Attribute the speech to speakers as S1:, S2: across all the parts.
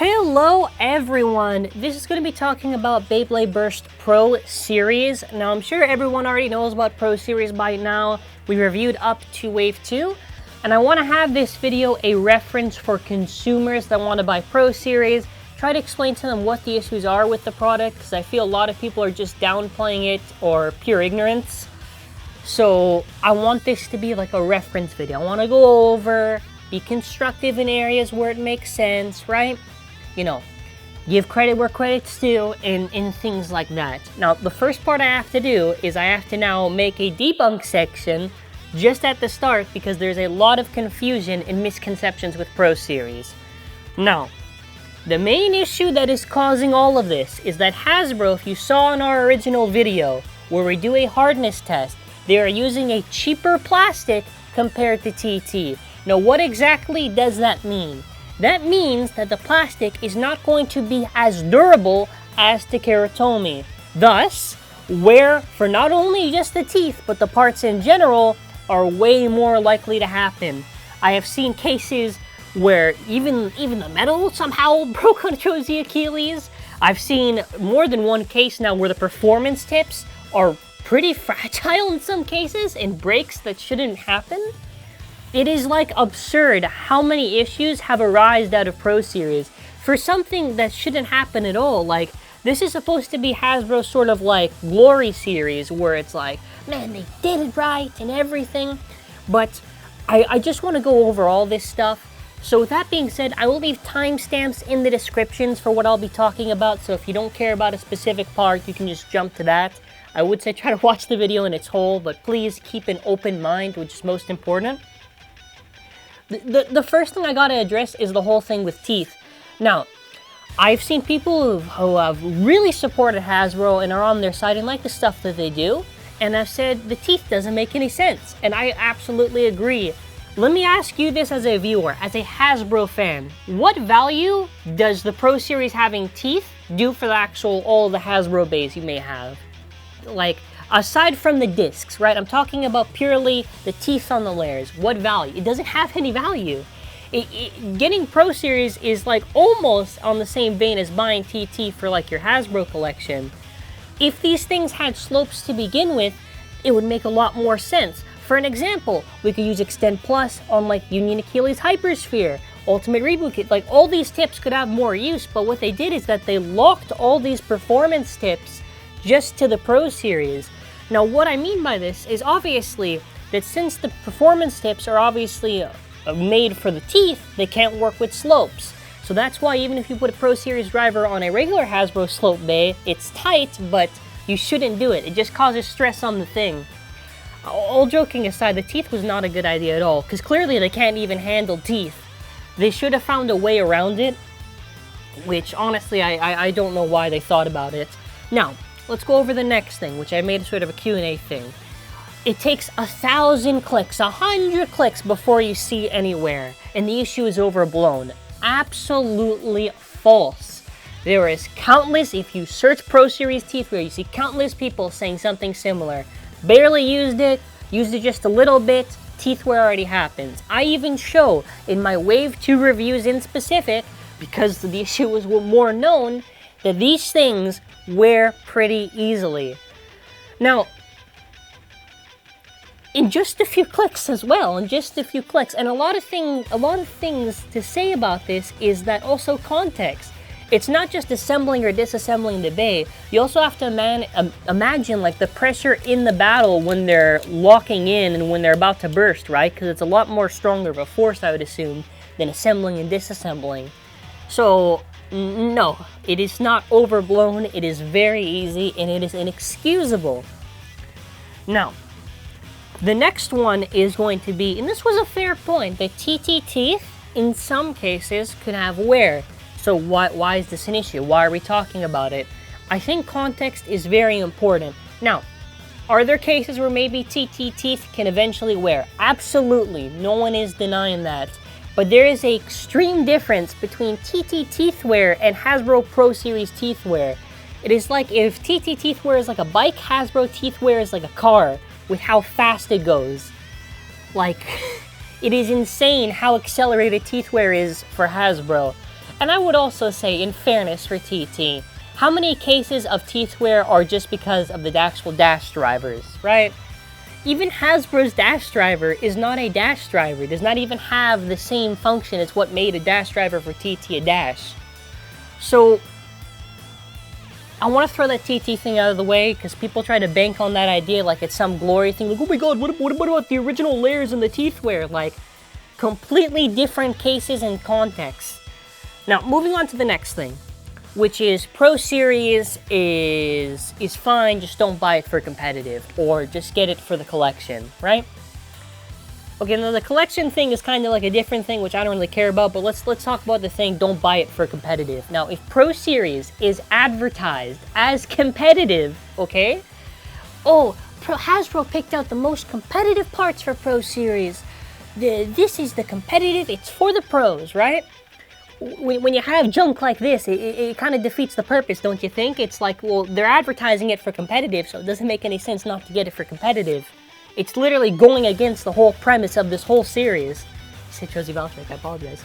S1: Hello everyone! This is going to be talking about Beyblade Burst Pro Series. Now I'm sure everyone already knows about Pro Series by now. We reviewed up to Wave 2. And I want to have this video a reference for consumers that want to buy Pro Series. Try to explain to them what the issues are with the product, because I feel a lot of people are just downplaying it or pure ignorance. So I want this to be like a reference video. I want to go over, be constructive in areas where it makes sense, right? You know, give credit where credit's due in things like that. Now, the first part I have to do is I have to now make a debunk section just at the start because there's a lot of confusion and misconceptions with Pro Series. Now, the main issue that is causing all of this is that Hasbro, if you saw in our original video where we do a hardness test, they are using a cheaper plastic compared to TT. Now, what exactly does that mean? That means that the plastic is not going to be as durable as the Keratomi. Thus, wear for not only just the teeth, but the parts in general are way more likely to happen. I have seen cases where even the metal somehow broke on cho-z Achilles. I've seen more than one case now where the performance tips are pretty fragile in some cases and breaks that shouldn't happen. It is like absurd how many issues have arisen out of Pro Series for something that shouldn't happen at all. Like, this is supposed to be Hasbro's sort of like glory series where it's like, man, they did it right and everything. But I just want to go over all this stuff. So with that being said, I will leave timestamps in the descriptions for what I'll be talking about. So if you don't care about a specific part, you can just jump to that. I would say try to watch the video in its whole, but please keep an open mind, which is most important. The first thing I gotta address is the whole thing with teeth. Now, I've seen people who have really supported Hasbro and are on their side and like the stuff that they do, and I've said the teeth doesn't make any sense, and I absolutely agree. Let me ask you this as a viewer, as a Hasbro fan. What value does the Pro Series having teeth do for the actual, all the Hasbro base you may have? Like, aside from the discs, right? I'm talking about purely the teeth on the layers. What value? It doesn't have any value. Getting Pro Series is like almost on the same vein as buying TT for like your Hasbro collection. If these things had slopes to begin with, it would make a lot more sense. For an example, we could use Extend Plus on like Union Achilles Hypersphere, Ultimate Reboot Kit. Like, all these tips could have more use, but what they did is that they locked all these performance tips just to the Pro Series. Now, what I mean by this is obviously that since the performance tips are obviously made for the teeth, they can't work with slopes. So that's why even if you put a Pro Series driver on a regular Hasbro slope bay, it's tight, but you shouldn't do it. It just causes stress on the thing. All joking aside, the teeth was not a good idea at all, because clearly they can't even handle teeth. They should have found a way around it, which honestly, I don't know why they thought about it. Now, let's go over the next thing, which I made sort of a Q&A thing. It takes 1,000 clicks, 100 clicks before you see anywhere, and the issue is overblown. Absolutely false. There is countless, if you search Pro Series teeth wear, you see countless people saying something similar. Barely used it just a little bit, teeth wear already happens. I even show in my Wave 2 reviews in specific, because the issue was more known, that these things wear pretty easily. Now, in just a few clicks as well, and a lot of things to say about this is that also context. It's not just assembling or disassembling the bay. You also have to imagine like the pressure in the battle when they're locking in and when they're about to burst, right? Because it's a lot more stronger of a force, I would assume, than assembling and disassembling. So, no, it is not overblown, it is very easy, and it is inexcusable. Now, the next one is going to be, and this was a fair point, that TT teeth, in some cases, could have wear. So why is this an issue? Why are we talking about it? I think context is very important. Now, are there cases where maybe TT teeth can eventually wear? Absolutely, no one is denying that. But there is an extreme difference between TT teeth wear and Hasbro Pro Series teeth wear. It is like if TT teeth wear is like a bike, Hasbro teeth wear is like a car with how fast it goes. Like, it is insane how accelerated teeth wear is for Hasbro. And I would also say, in fairness for TT, how many cases of teeth wear are just because of the actual dash drivers, right? Even Hasbro's dash driver is not a dash driver. It does not even have the same function as what made a dash driver for TT a dash. So, I want to throw that TT thing out of the way, because people try to bank on that idea like it's some glory thing. Like, oh my god, what about the original layers in the teeth wear? Like, completely different cases and contexts. Now, moving on to the next thing, which is Pro Series is fine, just don't buy it for competitive, or just get it for the collection, right? Okay, now the collection thing is kind of like a different thing, which I don't really care about, but let's talk about the thing, don't buy it for competitive. Now, if Pro Series is advertised as competitive, okay? Oh, Hasbro picked out the most competitive parts for Pro Series. This is the competitive, it's for the pros, right? When you have junk like this, it kind of defeats the purpose, don't you think? It's like, well, they're advertising it for competitive, so it doesn't make any sense not to get it for competitive. It's literally going against the whole premise of this whole series. I said cho-z, I apologize.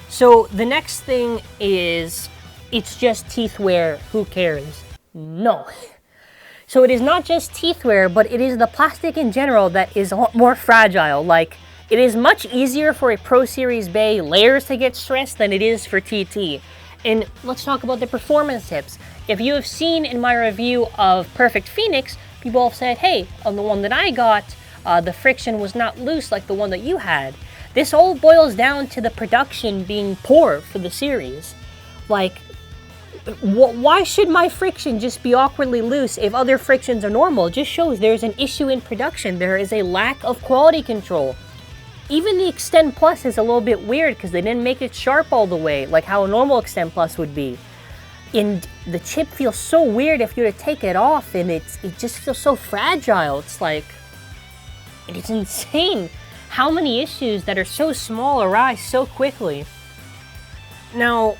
S1: So the next thing is, it's just teeth wear, who cares? No. So it is not just teeth wear, but it is the plastic in general that is a lot more fragile. Like, it is much easier for a Pro Series Bay layers to get stressed than it is for TT. And let's talk about the performance tips. If you have seen in my review of Perfect Phoenix, people have said, hey, on the one that I got, the friction was not loose like the one that you had. This all boils down to the production being poor for the series. Like, why should my friction just be awkwardly loose if other frictions are normal? It just shows there's an issue in production. There is a lack of quality control. Even the Extend Plus is a little bit weird because they didn't make it sharp all the way, like how a normal Extend Plus would be. And the chip feels so weird if you were to take it off, and it just feels so fragile. It's like, it's insane how many issues that are so small arise so quickly. Now,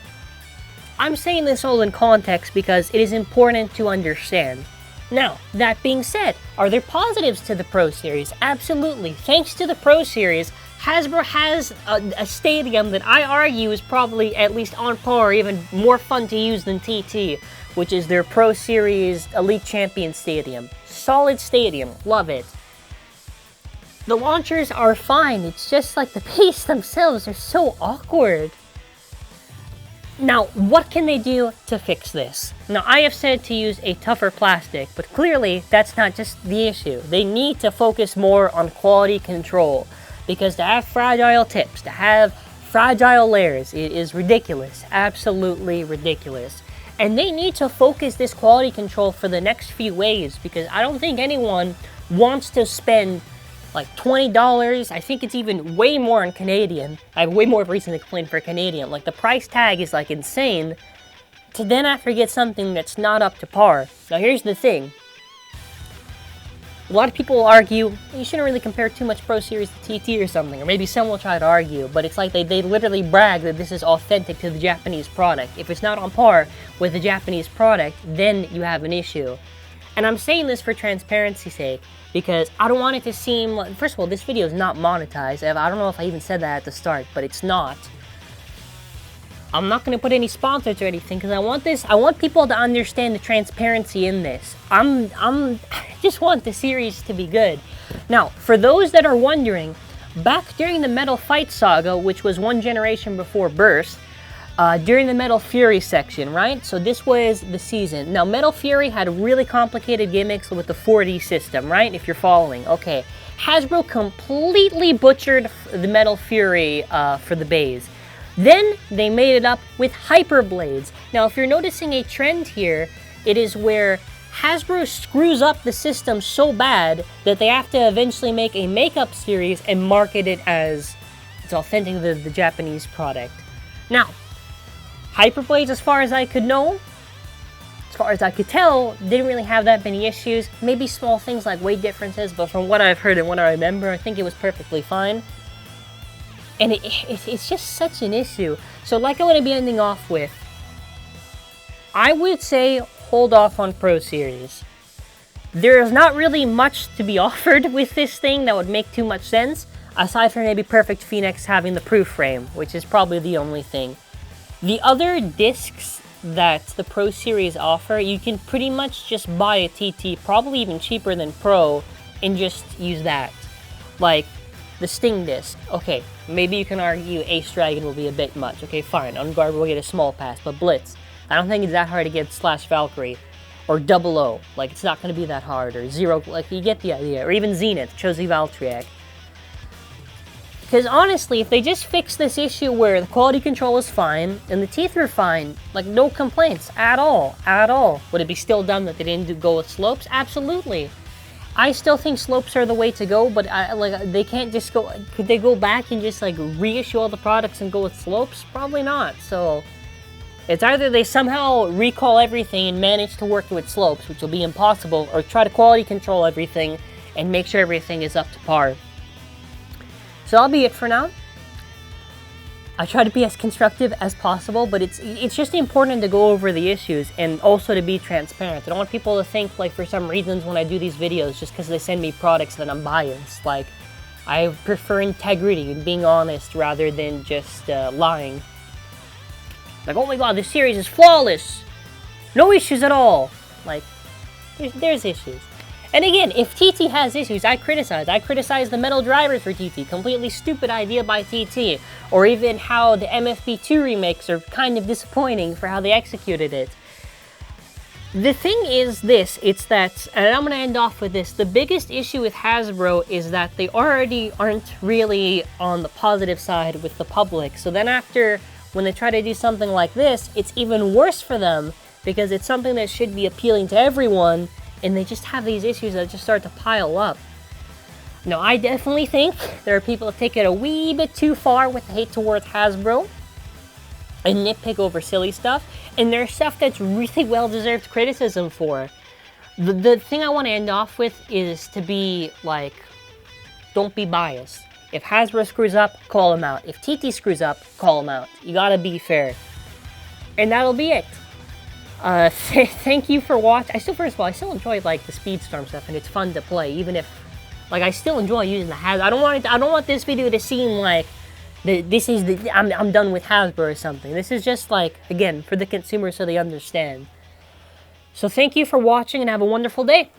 S1: I'm saying this all in context because it is important to understand. Now, that being said, are there positives to the Pro Series? Absolutely. Thanks to the Pro Series, Hasbro has a stadium that I argue is probably at least on par, or even more fun to use than TT, which is their Pro Series Elite Champion Stadium. Solid stadium. Love it. The launchers are fine. It's just like the base themselves are so awkward. Now, what can they do to fix this? Now, I have said to use a tougher plastic, but clearly that's not just the issue. They need to focus more on quality control, because to have fragile tips, to have fragile layers, it is ridiculous, absolutely ridiculous. And they need to focus this quality control for the next few waves, because I don't think anyone wants to spend like $20, I think it's even way more in Canadian. I have way more reason to complain for Canadian. Like, the price tag is like insane, to then after get something that's not up to par. Now here's the thing. A lot of people will argue, you shouldn't really compare too much Pro Series to TT or something, or maybe some will try to argue, but it's like they literally brag that this is authentic to the Japanese product. If it's not on par with the Japanese product, then you have an issue. And I'm saying this for transparency's sake, because I don't want it to seem like, first of all, this video is not monetized. I don't know if I even said that at the start, but it's not. I'm not going to put any sponsors or anything, because I want people to understand the transparency in this. I just want the series to be good. Now, for those that are wondering, back during the Metal Fight Saga, which was one generation before Burst, during the Metal Fury section, right? So this was the season. Now, Metal Fury had really complicated gimmicks with the 4D system, right? If you're following. Okay. Hasbro completely butchered the Metal Fury for the bays. Then they made it up with Hyper Blades. Now, if you're noticing a trend here, it is where Hasbro screws up the system so bad that they have to eventually make a makeup series and market it as it's authentic to the Japanese product. Now, Hyperblades, as far as I could know, as far as I could tell, didn't really have that many issues. Maybe small things like weight differences, but from what I've heard and what I remember, I think it was perfectly fine. And it's just such an issue. So like I'm going to be ending off with, I would say hold off on Pro Series. There is not really much to be offered with this thing that would make too much sense, aside from maybe Perfect Phoenix having the proof frame, which is probably the only thing. The other discs that the Pro Series offer, you can pretty much just buy a TT, probably even cheaper than Pro, and just use that. Like, the Sting disc. Okay, maybe you can argue Ace Dragon will be a bit much. Okay, fine, Unguard will get a small pass, but Blitz, I don't think it's that hard to get / Valkyrie. Or 00, like, it's not going to be that hard, or 0, like, you get the idea. Or even Zenith, cho-z Valtriac. Because honestly, if they just fix this issue where the quality control is fine, and the teeth are fine, like, no complaints at all, at all. Would it be still dumb that they didn't go with slopes? Absolutely. I still think slopes are the way to go, but they can't just go, could they go back and just, like, reissue all the products and go with slopes? Probably not, so... It's either they somehow recall everything and manage to work with slopes, which will be impossible, or try to quality control everything and make sure everything is up to par. So that'll be it for now. I try to be as constructive as possible, but it's just important to go over the issues and also to be transparent. I don't want people to think, like, for some reasons when I do these videos, just because they send me products, that I'm biased. Like, I prefer integrity and being honest rather than just lying. Like, oh my god, this series is flawless! No issues at all! Like, there's issues. And again, if TT has issues, I criticize. I criticize the metal drivers for TT. Completely stupid idea by TT. Or even how the MFB2 remakes are kind of disappointing for how they executed it. The thing is this, it's that, and I'm going to end off with this, the biggest issue with Hasbro is that they already aren't really on the positive side with the public. So then after... when they try to do something like this, it's even worse for them because it's something that should be appealing to everyone, and they just have these issues that just start to pile up. Now, I definitely think there are people that take it a wee bit too far with the hate towards Hasbro and nitpick over silly stuff, and there's stuff that's really well-deserved criticism for. The thing I want to end off with is to be, like, don't be biased. If Hasbro screws up, call them out. If TT screws up, call them out. You gotta be fair. And that'll be it. Thank you for watching. First of all, I still enjoy, like, the Speedstorm stuff, and it's fun to play, even if, like, I still enjoy using the Hasbro. I don't want this video to seem like I'm done with Hasbro or something. This is just, like, again, for the consumer so they understand. So thank you for watching, and have a wonderful day.